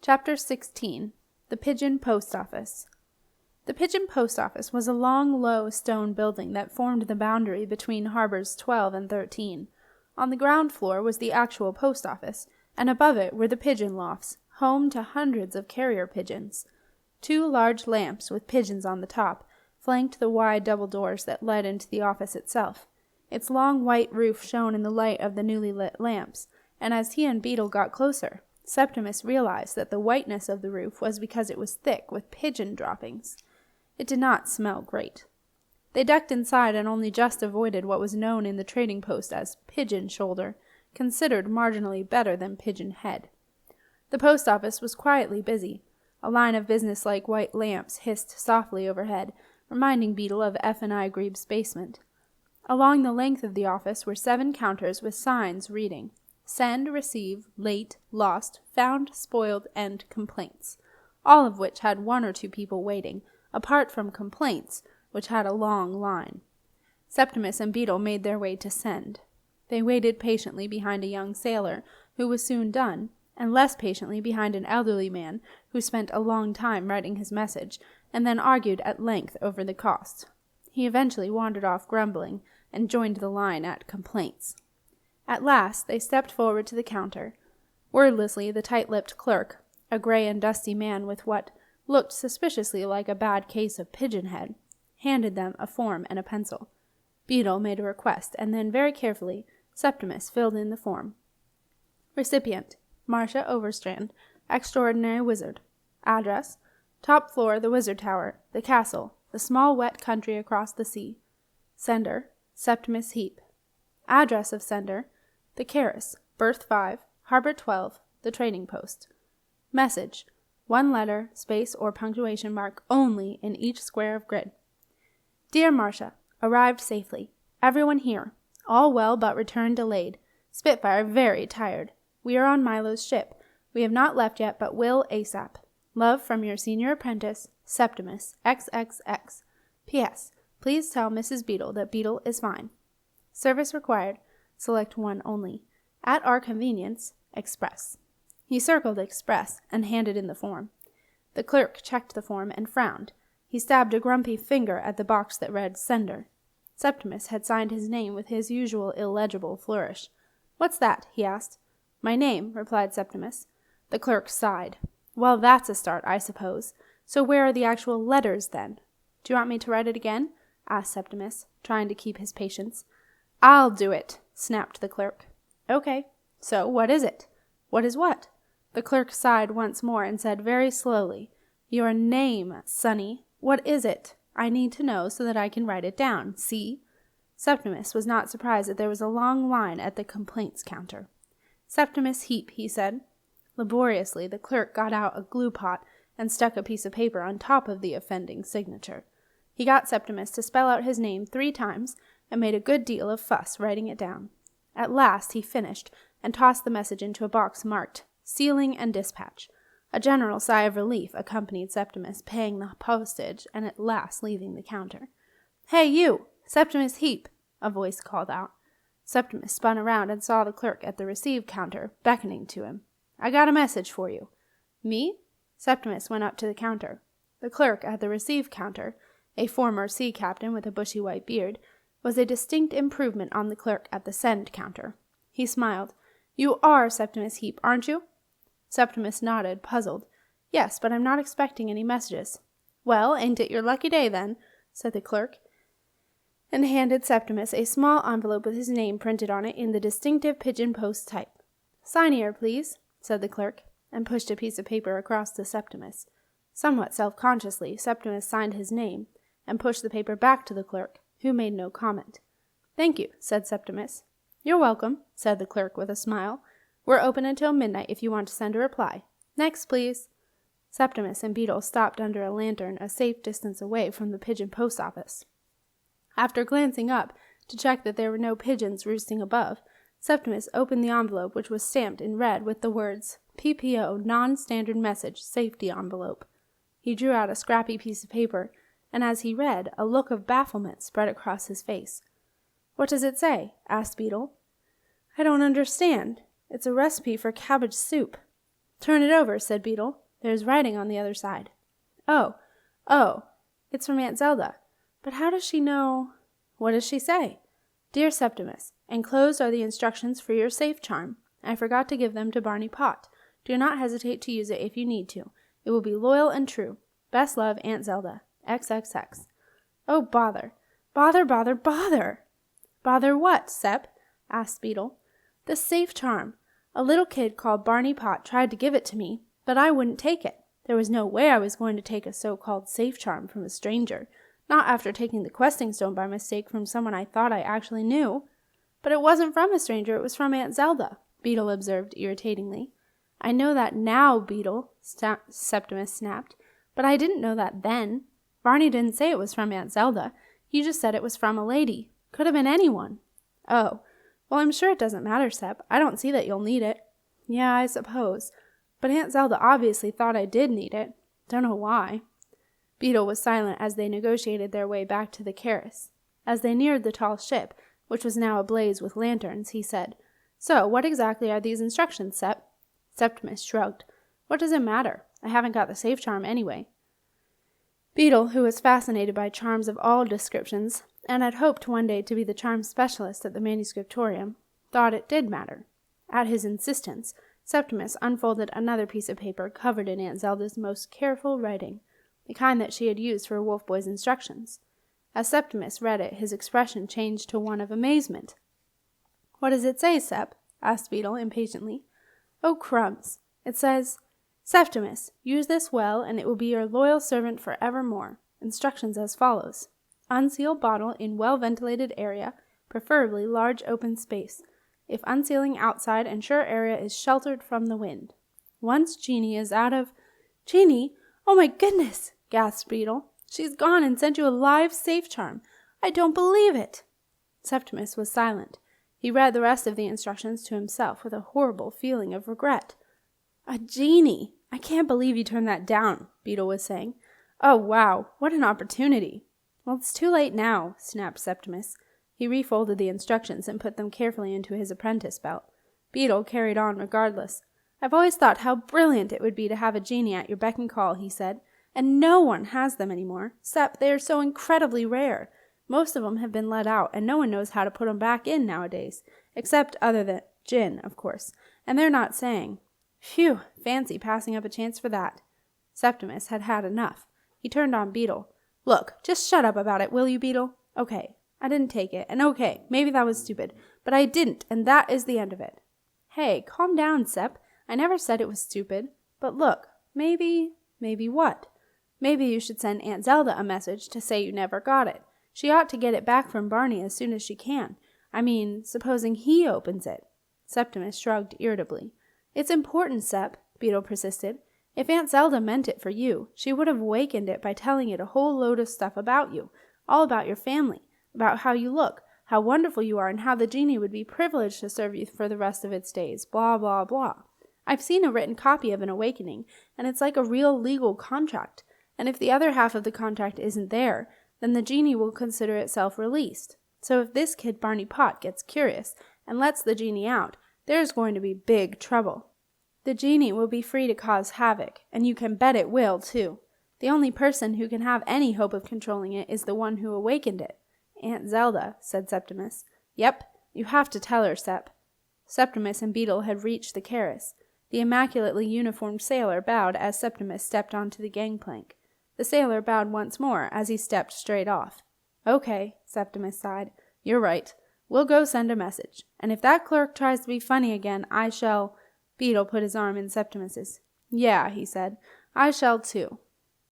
Chapter 16. The Pigeon Post Office. The Pigeon Post Office was a long, low stone building that formed the boundary between harbors 12 and 13. On the ground floor was the actual post office, and above it were the pigeon lofts, home to hundreds of carrier pigeons. 2 large lamps with pigeons on the top flanked the wide double doors that led into the office itself. Its long white roof shone in the light of the newly lit lamps, and as he and Beetle got closer, Septimus realized that the whiteness of the roof was because it was thick with pigeon droppings. It did not smell great. They ducked inside and only just avoided what was known in the trading post as pigeon shoulder, considered marginally better than pigeon head. The post office was quietly busy. A line of businesslike white lamps hissed softly overhead, reminding Beetle of F&I Grebe's basement. Along the length of the office were 7 counters with signs reading, Send, Receive, Late, Lost, Found, Spoiled, and Complaints, all of which had 1 or 2 people waiting, apart from Complaints, which had a long line. Septimus and Beetle made their way to Send. They waited patiently behind a young sailor, who was soon done, and less patiently behind an elderly man, who spent a long time writing his message, and then argued at length over the cost. He eventually wandered off grumbling, and joined the line at Complaints. At last they stepped forward to the counter. Wordlessly the tight-lipped clerk, a gray and dusty man with what looked suspiciously like a bad case of pigeon head, handed them a form and a pencil. Beetle made a request, and then very carefully Septimus filled in the form. Recipient: Marcia Overstrand, Extraordinary Wizard. Address: Top floor, the Wizard Tower, the castle, the small wet country across the sea. Sender: Septimus Heap. Address of sender: The Keris, Berth 5, Harbor 12, the Trading Post. Message: 1 letter, space or punctuation mark only in each square of grid. Dear Marcia, arrived safely. Everyone here. All well but return delayed. Spitfire very tired. We are on Milo's ship. We have not left yet but will ASAP. Love from your senior apprentice, Septimus, XXX. P.S. Please tell Mrs. Beetle that Beetle is fine. Service required. Select 1 only. At our convenience, Express. He circled Express and handed in the form. The clerk checked the form and frowned. He stabbed a grumpy finger at the box that read Sender. Septimus had signed his name with his usual illegible flourish. What's that? He asked. My name, replied Septimus. The clerk sighed. Well, that's a start, I suppose. So where are the actual letters, then? Do you want me to write it again? Asked Septimus, trying to keep his patience. I'll do it, snapped the clerk. Okay. So what is it? What is what? The clerk sighed once more and said very slowly, Your name, Sonny. What is it? I need to know so that I can write it down. See? Septimus was not surprised that there was a long line at the complaints counter. Septimus Heap, he said. Laboriously, the clerk got out a glue pot and stuck a piece of paper on top of the offending signature. He got Septimus to spell out his name 3 times and made a good deal of fuss writing it down. At last he finished and tossed the message into a box marked Sealing and Dispatch. A general sigh of relief accompanied Septimus paying the postage and at last leaving the counter. Hey, you! Septimus Heap! A voice called out. Septimus spun around and saw the clerk at the receive counter, beckoning to him. I got a message for you. Me? Septimus went up to the counter. The clerk at the receive counter, a former sea captain with a bushy white beard, was a distinct improvement on the clerk at the send counter. He smiled. You are Septimus Heap, aren't you? Septimus nodded, puzzled. Yes, but I'm not expecting any messages. Well, ain't it your lucky day, then? Said the clerk, and handed Septimus a small envelope with his name printed on it in the distinctive pigeon post type. Sign here, please, said the clerk, and pushed a piece of paper across to Septimus. Somewhat self-consciously, Septimus signed his name, and pushed the paper back to the clerk, who made no comment. Thank you, said Septimus. You're welcome, said the clerk with a smile. We're open until midnight if you want to send a reply. Next, please. Septimus and Beetle stopped under a lantern a safe distance away from the pigeon post office. After glancing up to check that there were no pigeons roosting above, Septimus opened the envelope, which was stamped in red with the words, PPO Non-Standard Message Safety Envelope. He drew out a scrappy piece of paper, and as he read, a look of bafflement spread across his face. What does it say? Asked Beetle. I don't understand. It's a recipe for cabbage soup. "Turn it over," said Beetle. "There's writing on the other side." Oh, it's from Aunt Zelda. But how does she know? What does she say? "Dear Septimus, enclosed are the instructions for your safe charm. I forgot to give them to Barney Pott. Do not hesitate to use it if you need to. It will be loyal and true. Best love, Aunt Zelda. XXX. Oh, bother. Bother. Bother what, Sep? Asked Beetle. The safe charm. A little kid called Barney Pott tried to give it to me, but I wouldn't take it. There was no way I was going to take a so-called safe charm from a stranger, not after taking the questing stone by mistake from someone I thought I actually knew. But it wasn't from a stranger, it was from Aunt Zelda, Beetle observed irritatingly. I know that now, Beetle, Septimus snapped, but I didn't know that then. Barney didn't say it was from Aunt Zelda. He just said it was from a lady. Could have been anyone. Oh, well, I'm sure it doesn't matter, Sep. I don't see that you'll need it. Yeah, I suppose. But Aunt Zelda obviously thought I did need it. Don't know why. Beetle was silent as they negotiated their way back to the Keris. As they neared the tall ship, which was now ablaze with lanterns, he said, So, what exactly are these instructions, Sep? Septimus shrugged. What does it matter? I haven't got the safe charm anyway. Beetle, who was fascinated by charms of all descriptions, and had hoped one day to be the charm specialist at the Manuscriptorium, thought it did matter. At his insistence, Septimus unfolded another piece of paper covered in Aunt Zelda's most careful writing, the kind that she had used for Wolf-Boy's instructions. As Septimus read it, his expression changed to one of amazement. What does it say, Sep? Asked Beetle impatiently. Oh, crumbs. It says, Septimus, use this well, and it will be your loyal servant forevermore. Instructions as follows. Unseal bottle in well-ventilated area, preferably large open space. If unsealing outside, ensure area is sheltered from the wind. Once Jeannie is out of... Jeannie? Oh my goodness! Gasped Beetle. She's gone and sent you a live safe charm. I don't believe it. Septimus was silent. He read the rest of the instructions to himself with a horrible feeling of regret. A genie! I can't believe you turned that down, Beetle was saying. Oh, wow, what an opportunity. Well, it's too late now, snapped Septimus. He refolded the instructions and put them carefully into his apprentice belt. Beetle carried on regardless. I've always thought how brilliant it would be to have a genie at your beck and call, he said. And no one has them anymore. Sep, they are so incredibly rare. Most of them have been let out, and no one knows how to put them back in nowadays. Except other than Jin, of course. And they're not saying. Phew, fancy passing up a chance for that. Septimus had had enough. He turned on Beetle. Look, just shut up about it, will you, Beetle? Okay, I didn't take it, and okay, maybe that was stupid, but I didn't, and that is the end of it. Hey, calm down, Sep. I never said it was stupid. But look, maybe what? Maybe you should send Aunt Zelda a message to say you never got it. She ought to get it back from Barney as soon as she can. I mean, supposing he opens it. Septimus shrugged irritably. It's important, Sep, Beetle persisted. If Aunt Zelda meant it for you, she would have awakened it by telling it a whole load of stuff about you, all about your family, about how you look, how wonderful you are, and how the genie would be privileged to serve you for the rest of its days, blah, blah, blah. I've seen a written copy of an awakening, and it's like a real legal contract, and if the other half of the contract isn't there, then the genie will consider itself released. So if this kid Barney Pott gets curious and lets the genie out, there's going to be big trouble. The genie will be free to cause havoc, and you can bet it will, too. The only person who can have any hope of controlling it is the one who awakened it. Aunt Zelda, said Septimus. Yep, you have to tell her, Sep. Septimus and Beetle had reached the Keris. The immaculately uniformed sailor bowed as Septimus stepped onto the gangplank. The sailor bowed once more as he stepped straight off. Okay, Septimus sighed. You're right. We'll go send a message. And if that clerk tries to be funny again, I shall... Beetle put his arm in Septimus's. Yeah, he said. I shall too.